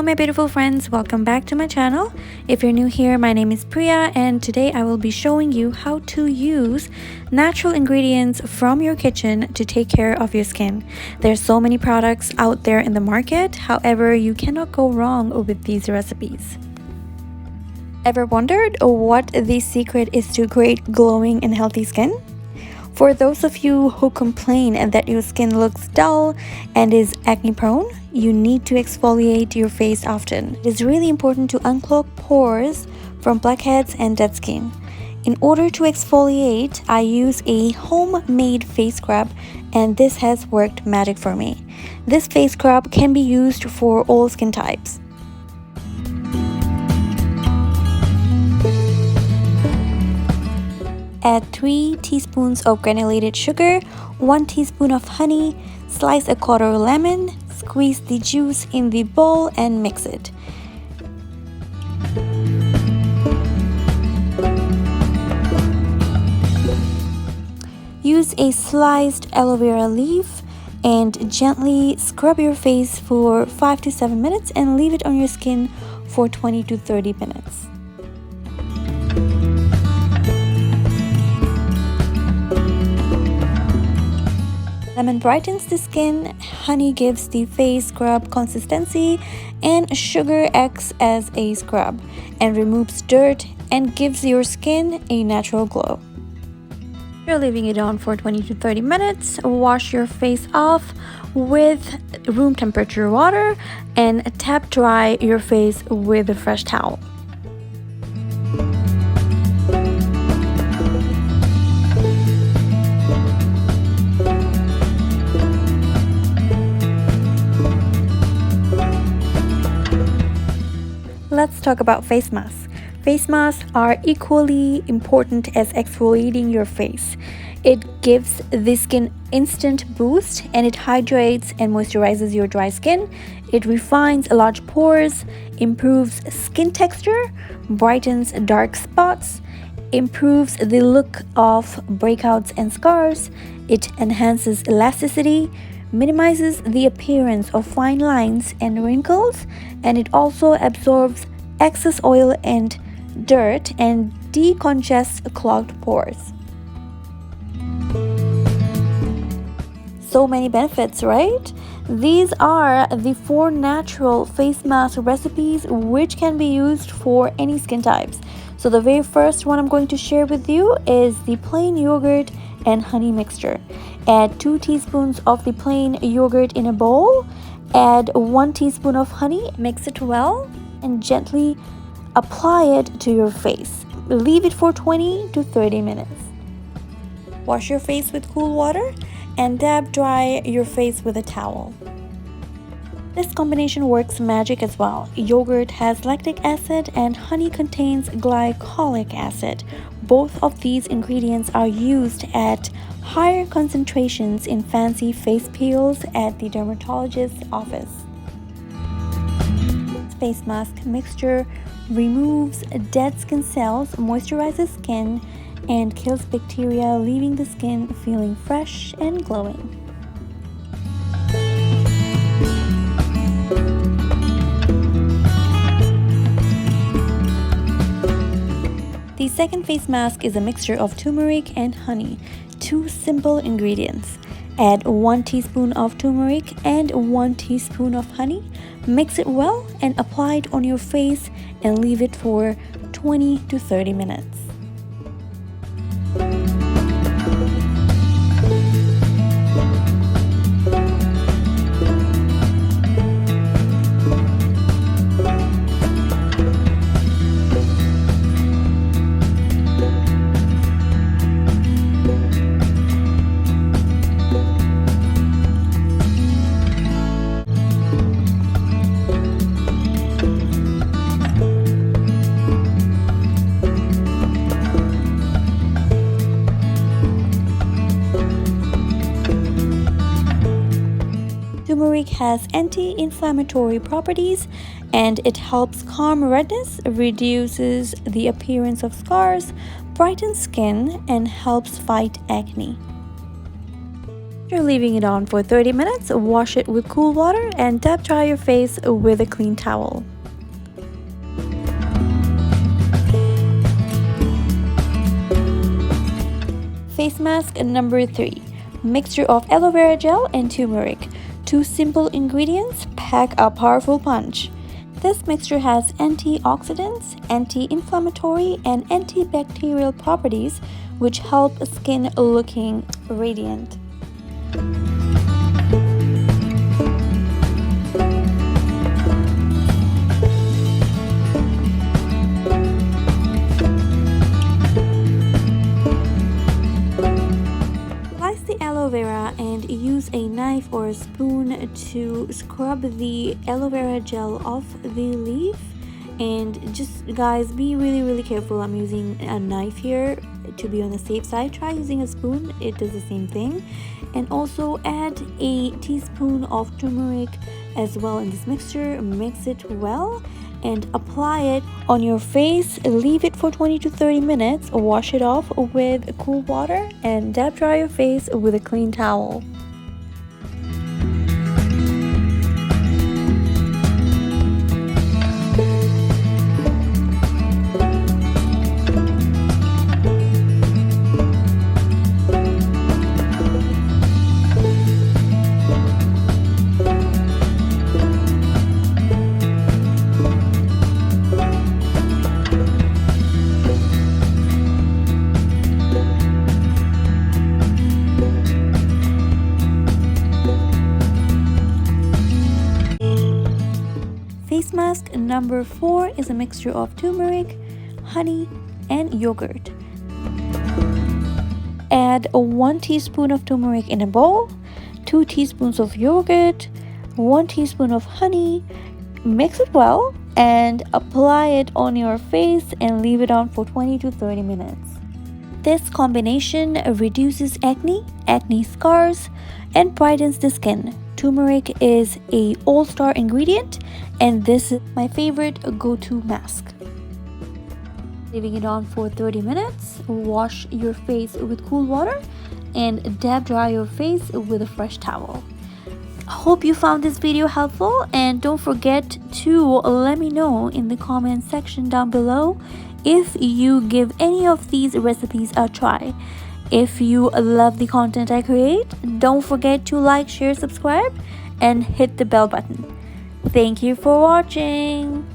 my beautiful friends, welcome back to my channel. If you're new here, my name is Priya and today I will be showing you how to use natural ingredients from your kitchen to take care of your skin. There's so many products out there in the market, however, you cannot go wrong with these recipes. Ever wondered what the secret is to create glowing and healthy skin? For those of you who complain that your skin looks dull and is acne prone, you need to exfoliate your face often. It is really important to unclog pores from blackheads and dead skin. In order to exfoliate, I use a homemade face scrub and this has worked magic for me. This face scrub can be used for all skin types. Add 3 teaspoons of granulated sugar, 1 teaspoon of honey, slice a quarter lemon, squeeze the juice in the bowl and mix it. Use a sliced aloe vera leaf and gently scrub your face for 5 to 7 minutes and leave it on your skin for 20 to 30 minutes. Lemon brightens the skin, honey gives the face scrub consistency, and sugar acts as a scrub and removes dirt and gives your skin a natural glow. You're leaving it on for 20 to 30 minutes. Wash your face off with room temperature water and tap dry your face with a fresh towel. Let's talk about face masks. Face masks are equally important as exfoliating your face. It gives the skin instant boost and it hydrates and moisturizes your dry skin. It refines large pores, improves skin texture, brightens dark spots, improves the look of breakouts and scars. It enhances elasticity, minimizes the appearance of fine lines and wrinkles, and it also absorbs excess oil and dirt and decongests clogged pores. So many benefits, right? These are the 4 natural face mask recipes which can be used for any skin types. So the very first one I'm going to share with you is the plain yogurt and honey mixture. Add 2 teaspoons of the plain yogurt in a bowl. Add 1 teaspoon of honey, mix it well, and gently apply it to your face. Leave it for 20 to 30 minutes. Wash your face with cool water and dab dry your face with a towel. This combination works magic as well. Yogurt has lactic acid and honey contains glycolic acid. Both of these ingredients are used at higher concentrations in fancy face peels at the dermatologist's office. Face mask mixture removes dead skin cells, moisturizes skin, and kills bacteria, leaving the skin feeling fresh and glowing. The second face mask is a mixture of turmeric and honey, 2 simple ingredients. Add 1 teaspoon of turmeric and 1 teaspoon of honey. Mix it well and apply it on your face and leave it for 20 to 30 minutes. Turmeric has anti-inflammatory properties and it helps calm redness, reduces the appearance of scars, brightens skin, and helps fight acne. After leaving it on for 30 minutes, wash it with cool water and tap dry your face with a clean towel. Face mask number 3. Mixture of aloe vera gel and turmeric. Two simple ingredients pack a powerful punch. This mixture has antioxidants, anti-inflammatory, and antibacterial properties which help skin looking radiant. Slice the aloe vera and use a knife or a spoon to scrub the aloe vera gel off the leaf. And just guys, be really careful. I'm using a knife here to be on the safe side. Try using a spoon, it does the same thing. And also add a teaspoon of turmeric as well in this mixture. Mix it well and apply it on your face. Leave it for 20 to 30 minutes. Wash it off with cool water and dab dry your face with a clean towel. Face mask number 4 is a mixture of turmeric, honey, and yogurt. Add 1 teaspoon of turmeric in a bowl, 2 teaspoons of yogurt, 1 teaspoon of honey. Mix it well and apply it on your face and leave it on for 20 to 30 minutes. This combination reduces acne scars, and brightens the skin. Turmeric is an all-star ingredient, and this is my favorite go-to mask. Leaving it on for 30 minutes, wash your face with cool water and dab dry your face with a fresh towel. I hope you found this video helpful, and don't forget to let me know in the comment section down below if you give any of these recipes a try. If you love the content I create, don't forget to like, share, subscribe, and hit the bell button. Thank you for watching.